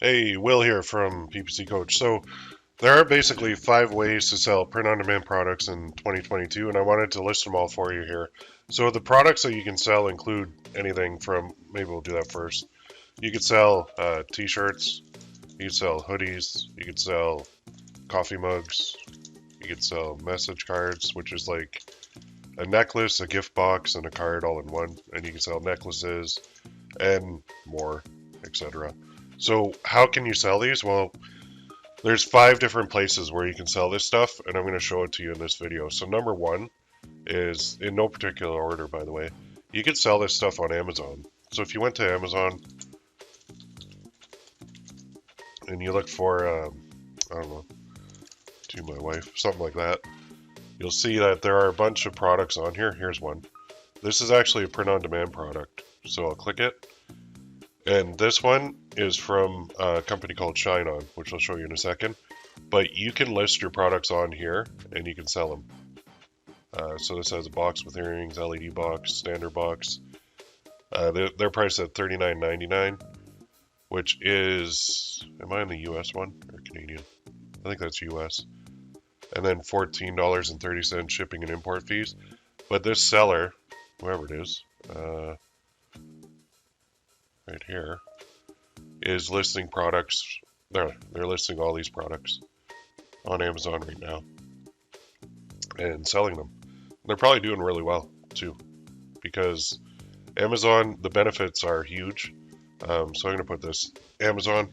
Hey, Will here from PPC Coach. So, there are basically 5 ways to sell print-on-demand products in 2022, and I wanted to list them all for you here. So, the products that you can sell include anything from, maybe we'll do that first. You could sell t-shirts, you could sell hoodies, you could sell coffee mugs, you could sell message cards, which is like a necklace, a gift box, and a card all in one, and you can sell necklaces and more, etc. So, how can you sell these? Well, there's 5 different places where you can sell this stuff, and I'm going to show it to you in this video. So number one is, in no particular order, by the way, you can sell this stuff on Amazon. So if you went to Amazon and you look for, I don't know, to my wife, something like that, you'll see that there are a bunch of products on here. Here's one. This is actually a print-on-demand product. So I'll click it. And this one is from a company called Shineon, which I'll show you in a second. But you can list your products on here and you can sell them. So this has a box with earrings, LED box, standard box. They're priced at $39.99, which is, am I in the US one or Canadian? I think that's US. And then $14.30 shipping and import fees. But this seller, whoever it is, right here, is listing products. They're listing all these products on Amazon right now and selling them. They're probably doing really well too, because Amazon, the benefits are huge. So I'm going to put this Amazon,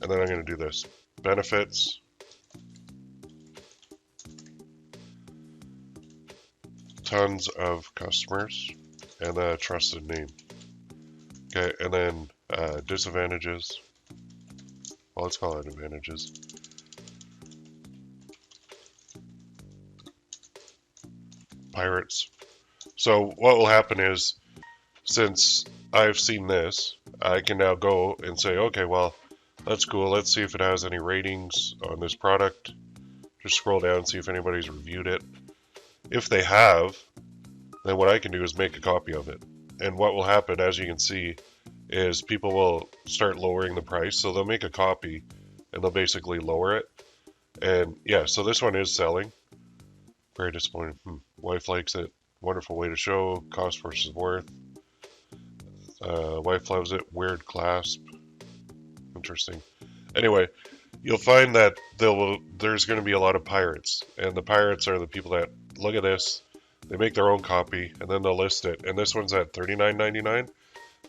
and then I'm going to do this benefits, tons of customers, and a trusted name. Okay, and then disadvantages. Well, let's call it advantages. Pirates. So what will happen is, since I've seen this, I can now go and say, okay, well, that's cool. Let's see if it has any ratings on this product. Just scroll down and see if anybody's reviewed it. If they have, then what I can do is make a copy of it. And what will happen, as you can see, is people will start lowering the price. So they'll make a copy and they'll basically lower it. And yeah, so this one is selling. Very disappointed. Wife likes it. Wonderful way to show. Cost versus worth. Wife loves it. Weird clasp. Interesting. Anyway, you'll find that there's going to be a lot of pirates. And the pirates are the people that look at this. They make their own copy and then they'll list it. And this one's at $39.99.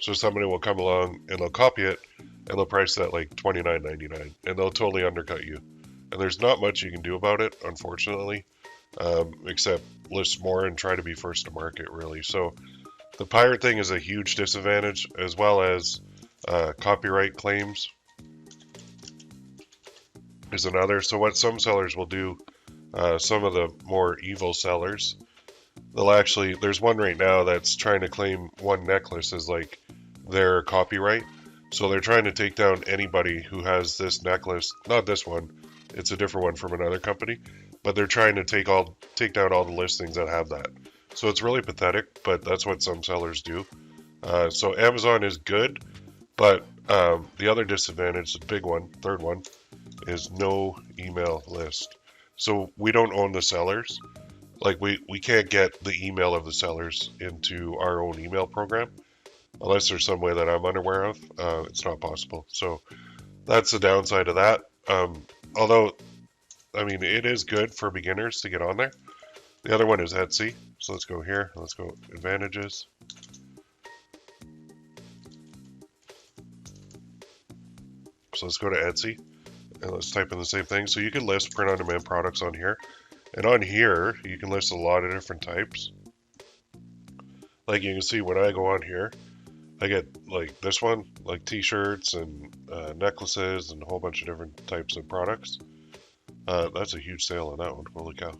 So somebody will come along and they'll copy it and they'll price it at like $29.99. And they'll totally undercut you. And there's not much you can do about it, unfortunately. Except list more and try to be first to market, really. So the pirate thing is a huge disadvantage, as well as copyright claims is another. So what some sellers will do, some of the more evil sellers, they'll actually, there's one right now that's trying to claim one necklace as like their copyright. So they're trying to take down anybody who has this necklace, not this one, it's a different one from another company, but they're trying to take down all the listings that have that. So it's really pathetic, but that's what some sellers do. So Amazon is good, but the other disadvantage, the big one, third one, is no email list. So we don't own the sellers. Like we can't get the email of the sellers into our own email program unless there's some way that I'm unaware of. It's not possible. So that's the downside of that. Although, I mean, it is good for beginners to get on there. The other one is Etsy. So let's go here. Let's go advantages. So let's go to Etsy and let's type in the same thing. So you can list print-on-demand products on here. And on here, you can list a lot of different types. Like you can see when I go on here, I get like this one, like t-shirts and necklaces and a whole bunch of different types of products. That's a huge sale on that one. Holy cow.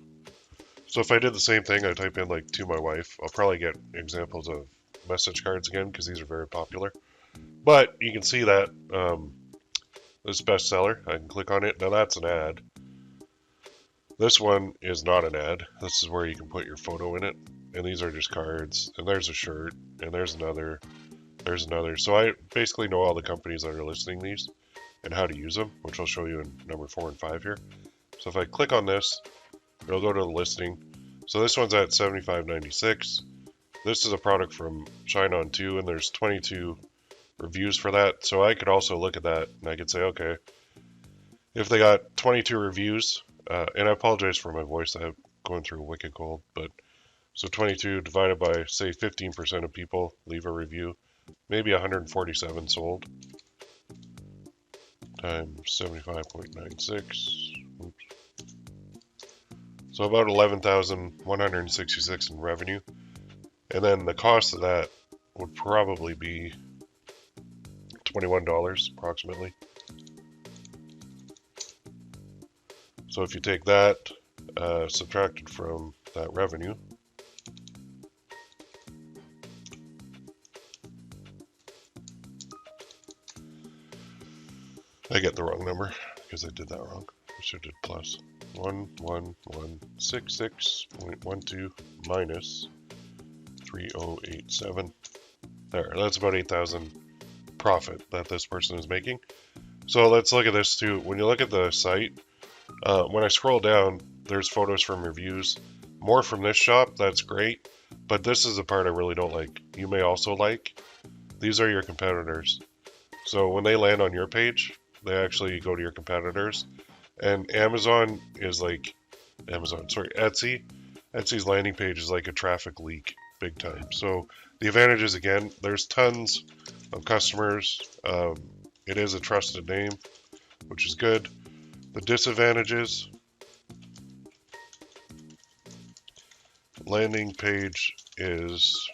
So if I did the same thing, I type in like to my wife, I'll probably get examples of message cards again because these are very popular. But you can see that this bestseller, I can click on it. Now that's an ad. This one is not an ad. This is where you can put your photo in it. And these are just cards. And there's a shirt. And there's another. There's another. So I basically know all the companies that are listing these and how to use them, which I'll show you in number 4 and 5 here. So if I click on this, it'll go to the listing. So this one's at $75.96. This is a product from Shineon too, and there's 22 reviews for that. So I could also look at that and I could say, okay, if they got 22 reviews, and I apologize for my voice, I'm going through a wicked cold, but so 22 divided by, say, 15% of people leave a review, maybe 147 sold, times 75.96. Oops. So about 11,166 in revenue. And then the cost of that would probably be $21 approximately. So if you take that, subtracted from that revenue, I get the wrong number because I did that wrong. I should have did plus 11166.12 minus 3087. There, that's about 8,000 profit that this person is making. So let's look at this too. When you look at the site, when I scroll down, there's photos from reviews. More from this shop, that's great. But this is the part I really don't like. You may also like. These are your competitors. So when they land on your page, they actually go to your competitors. And Amazon is like, Etsy. Etsy's landing page is like a traffic leak, big time. So the advantages, again, there's tons of customers. It is a trusted name, which is good. The disadvantages, landing page is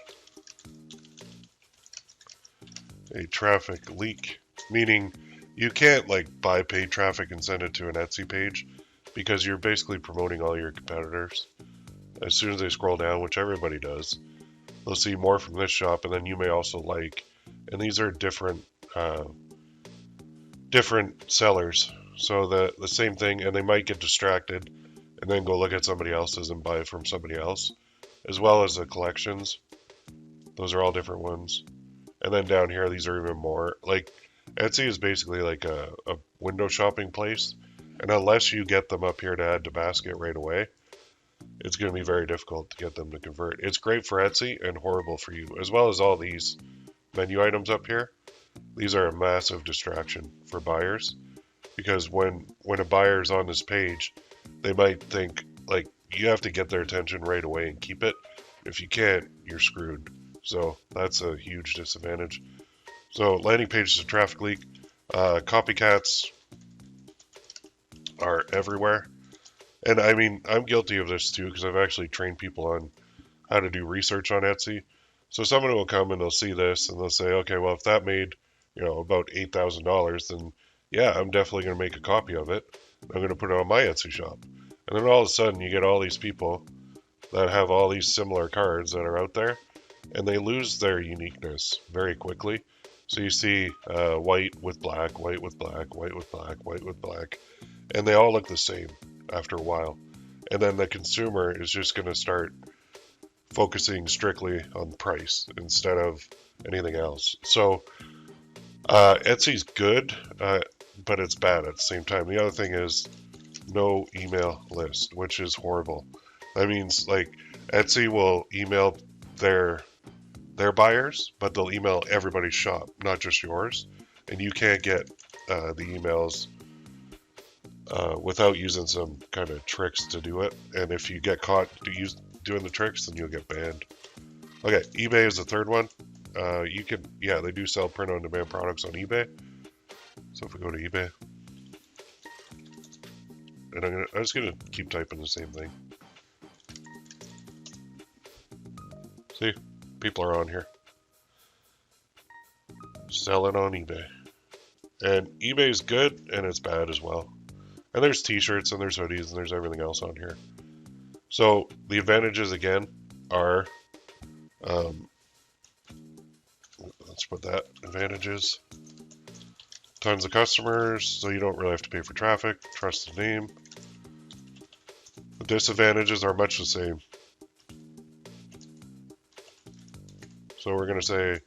a traffic leak, meaning you can't like buy paid traffic and send it to an Etsy page because you're basically promoting all your competitors. As soon as they scroll down, which everybody does, they'll see more from this shop, and then you may also like, and these are different sellers. So the same thing, and they might get distracted and then go look at somebody else's and buy from somebody else, as well as the collections. Those are all different ones. And then down here, these are even more. Like, Etsy is basically like a window shopping place, and unless you get them up here to add to basket right away, it's going to be very difficult to get them to convert. It's great for Etsy and horrible for you, as well as all these menu items up here. These are a massive distraction for buyers, because when a buyer is on this page, they might think like you have to get their attention right away and keep it. If you can't, you're screwed. So that's a huge disadvantage. So landing page is a traffic leak. Copycats are everywhere. And I mean, I'm guilty of this too, because I've actually trained people on how to do research on Etsy. So someone will come and they'll see this and they'll say, okay, well, if that made, about $8,000, then yeah, I'm definitely going to make a copy of it. I'm going to put it on my Etsy shop. And then all of a sudden you get all these people that have all these similar cards that are out there, and they lose their uniqueness very quickly. So you see white with black, white with black, white with black, white with black, and they all look the same after a while. And then the consumer is just going to start focusing strictly on price instead of anything else. So Etsy's good, but it's bad at the same time. The other thing is no email list, which is horrible. That means like Etsy will email their buyers, but they'll email everybody's shop, not just yours. And you can't get the emails without using some kind of tricks to do it. And if you get caught doing the tricks, then you'll get banned. Okay, eBay is the third one. They do sell print-on-demand products on eBay. So if we go to eBay, and I'm just gonna keep typing the same thing. See, people are on here selling on eBay, and eBay is good and it's bad as well. And there's t-shirts and there's hoodies and there's everything else on here. So the advantages again are, let's put that, advantages. Tons of customers, so you don't really have to pay for traffic. Trusted name. The disadvantages are much the same. So we're going to say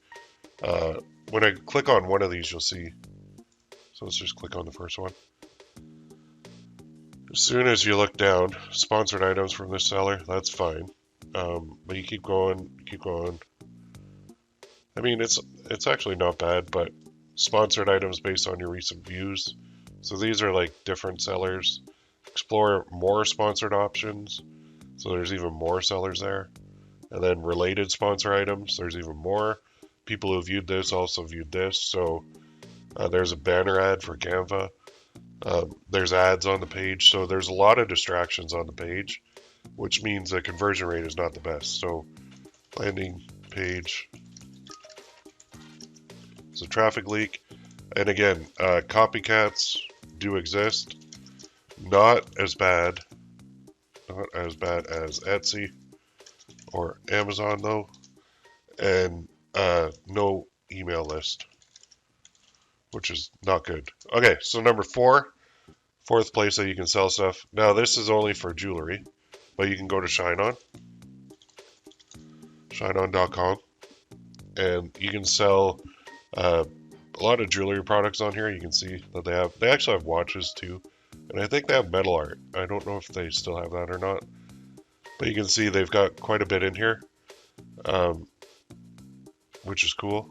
When I click on one of these, you'll see. So let's just click on the first one. As soon as you look down, sponsored items from this seller, that's fine. But you keep going, keep going. I mean, it's actually not bad, but sponsored items based on your recent views. So these are like different sellers. Explore more sponsored options. So there's even more sellers there. And then related sponsor items, there's even more. People who viewed this also viewed this. So there's a banner ad for Canva. There's ads on the page. So there's a lot of distractions on the page, which means the conversion rate is not the best. So landing page is a traffic leak. And again, copycats do exist. Not as bad as Etsy or Amazon though. And no email list, which is not good. Okay, so number 4, fourth place that you can sell stuff. Now this is only for jewelry, but you can go to Shineon, Shineon.com, and you can sell a lot of jewelry products on here. You can see that they actually have watches too, and I think they have metal art. I don't know if they still have that or not, but you can see they've got quite a bit in here, which is cool.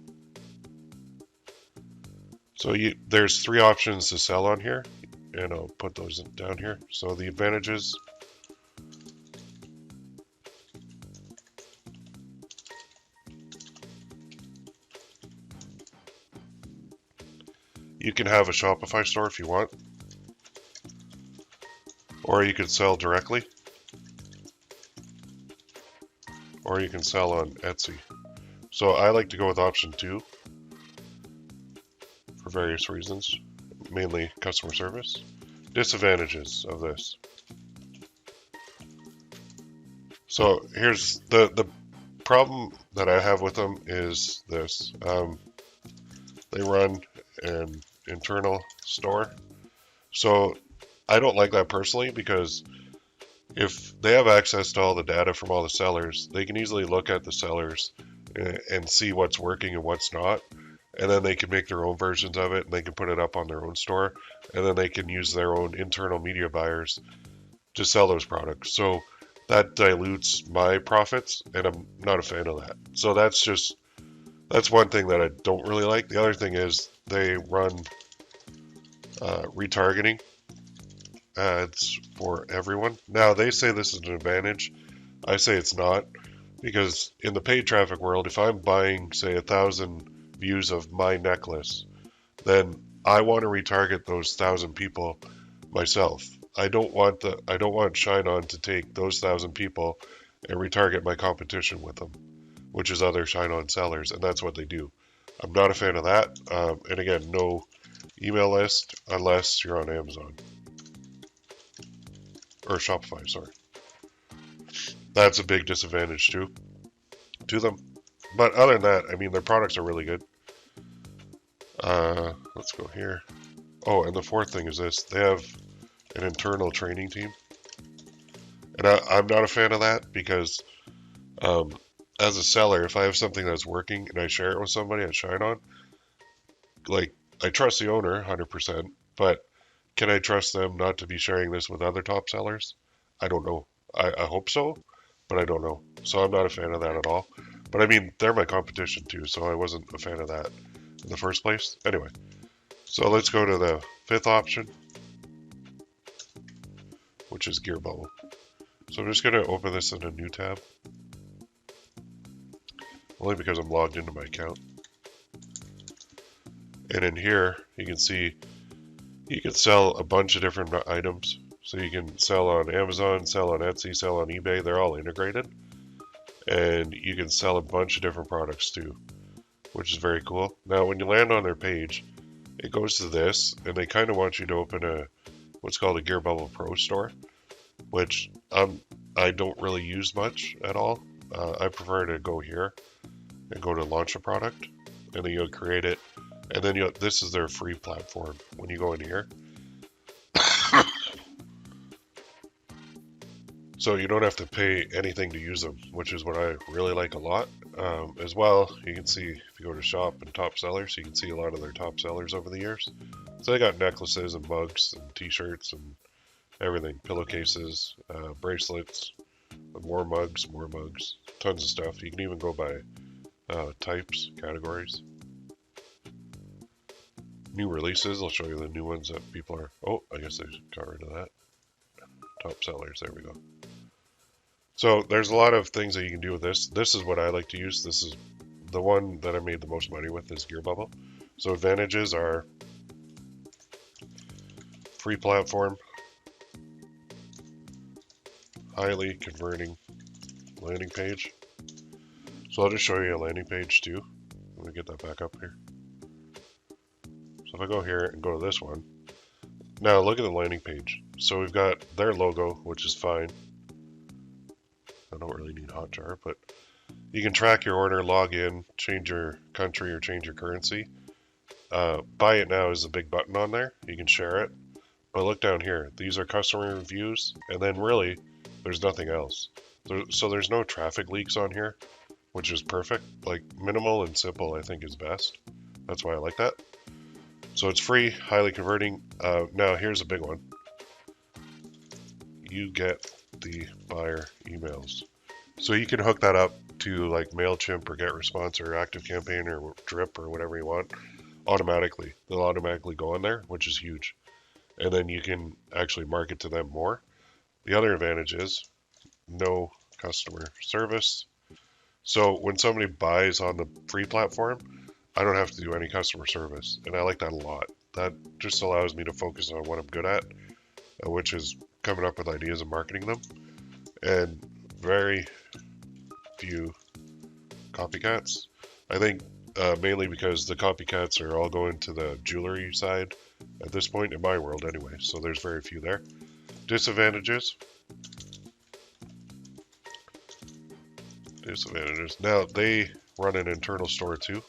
So there's 3 options to sell on here, and I'll put those down here. So the advantages. You can have a Shopify store if you want, or you can sell directly, or you can sell on Etsy. So I like to go with option 2 for various reasons, mainly customer service. Disadvantages of this. So here's the problem that I have with them is this. They run an internal store. So I don't like that personally, because if they have access to all the data from all the sellers, they can easily look at the sellers and see what's working and what's not. And then they can make their own versions of it, and they can put it up on their own store. And then they can use their own internal media buyers to sell those products. So that dilutes my profits, and I'm not a fan of that. So that's one thing that I don't really like. The other thing is they run retargeting ads for everyone. Now, they say this is an advantage. I say it's not, because in the paid traffic world, if I'm buying, say, 1,000 views of my necklace, then I want to retarget those 1,000 people myself. I don't want Shineon to take those 1,000 people and retarget my competition with them, which is other Shineon sellers, and that's what they do. I'm not a fan of that. And again, no email list unless you're on Amazon or Shopify. Sorry, that's a big disadvantage too to them. But other than that, I mean, their products are really good. Let's go here. Oh, and the fourth thing is this: they have an internal training team, and I'm not a fan of that, because as a seller, if I have something that's working and I share it with somebody at Shineon, like, I trust the owner 100%, but can I trust them not to be sharing this with other top sellers? I don't know. I hope so, but I don't know. So I'm not a fan of that at all. But I mean, they're my competition too, so I wasn't a fan of that in the first place. Anyway, so let's go to the 5th option, which is Gear Bubble. So I'm just going to open this in a new tab, only because I'm logged into my account. And in here, you can see you can sell a bunch of different items. So you can sell on Amazon, sell on Etsy, sell on eBay. They're all integrated. And you can sell a bunch of different products too, which is very cool. Now, when you land on their page, it goes to this, and they kind of want you to open what's called a Gear Bubble Pro store, which I don't really use much at all. I prefer to go here and go to launch a product, and then you'll create it. And then this is their free platform when you go in here. So you don't have to pay anything to use them, which is what I really like a lot. As well, you can see if you go to shop and top sellers, you can see a lot of their top sellers over the years. So they got necklaces and mugs and t-shirts and everything, pillowcases, bracelets, more mugs, tons of stuff. You can even go by types, categories. New releases, I'll show you the new ones that people are, oh, I guess they got rid of that. Top sellers, there we go. So there's a lot of things that you can do with this. This is what I like to use. This is the one that I made the most money with, is Gear Bubble. So advantages are free platform, highly converting landing page. So I'll just show you a landing page too. Let me get that back up here. So if I go here and go to this one, now look at the landing page. So we've got their logo, which is fine. I don't really need Hotjar, but you can track your order, log in, change your country or change your currency. Buy it now is a big button on there. You can share it. But look down here. These are customer reviews, and then really, there's nothing else. So there's no traffic leaks on here, which is perfect. Like, minimal and simple, I think, is best. That's why I like that. So it's free, highly converting. Now, here's a big one. You get the buyer emails. So you can hook that up to like MailChimp or GetResponse or ActiveCampaign or Drip or whatever you want automatically. They'll automatically go in there, which is huge. And then you can actually market to them more. The other advantage is no customer service. So when somebody buys on the free platform, I don't have to do any customer service. And I like that a lot. That just allows me to focus on what I'm good at, which is coming up with ideas and marketing them. And very few copycats. I think mainly because the copycats are all going to the jewelry side at this point in my world anyway, so there's very few there. Disadvantages. Now they run an internal store too.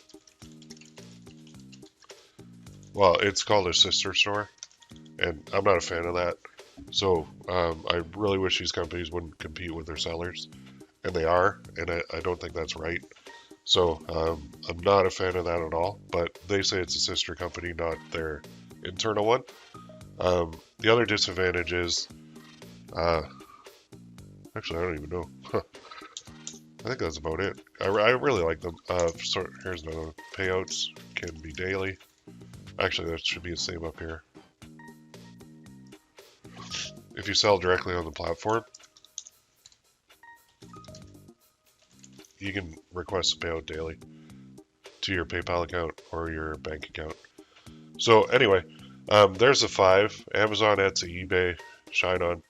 Well, it's called a sister store, and I'm not a fan of that. So I really wish these companies wouldn't compete with their sellers, and they are, and I don't think that's right. So I'm not a fan of that at all, but they say it's a sister company, not their internal one. The other disadvantage is, actually I don't even know. I think that's about it. I really like them. So here's another one. Payouts can be daily. Actually, that should be the same up here. If you sell directly on the platform, you can request a payout daily to your PayPal account or your bank account. So anyway, there's the 5: Amazon, Etsy, eBay, Shineon,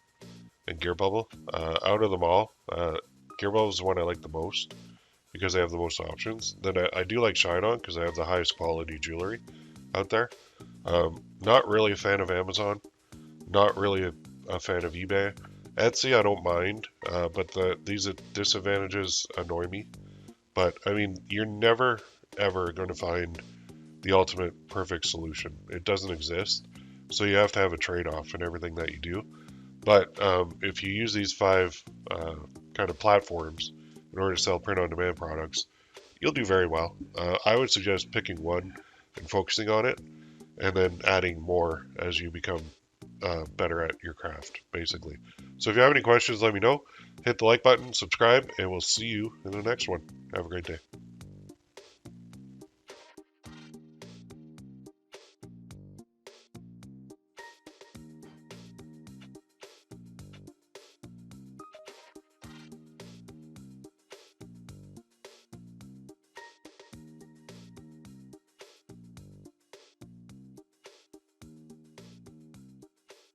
and Gear Bubble. Out of them all, Gear Bubble is the one I like the most because they have the most options. Then I do like Shineon because they have the highest quality jewelry out there. Not really a fan of Amazon. Not really a fan of eBay. Etsy I don't mind, but these disadvantages annoy me. But I mean, you're never ever going to find the ultimate perfect solution. It doesn't exist. So you have to have a trade-off in everything that you do. But if you use these 5 kind of platforms in order to sell print-on-demand products, you'll do very well. I would suggest picking one and focusing on it, and then adding more as you become better at your craft, basically. So if you have any questions, let me know. Hit the like button, subscribe, and we'll see you in the next one. Have a great day.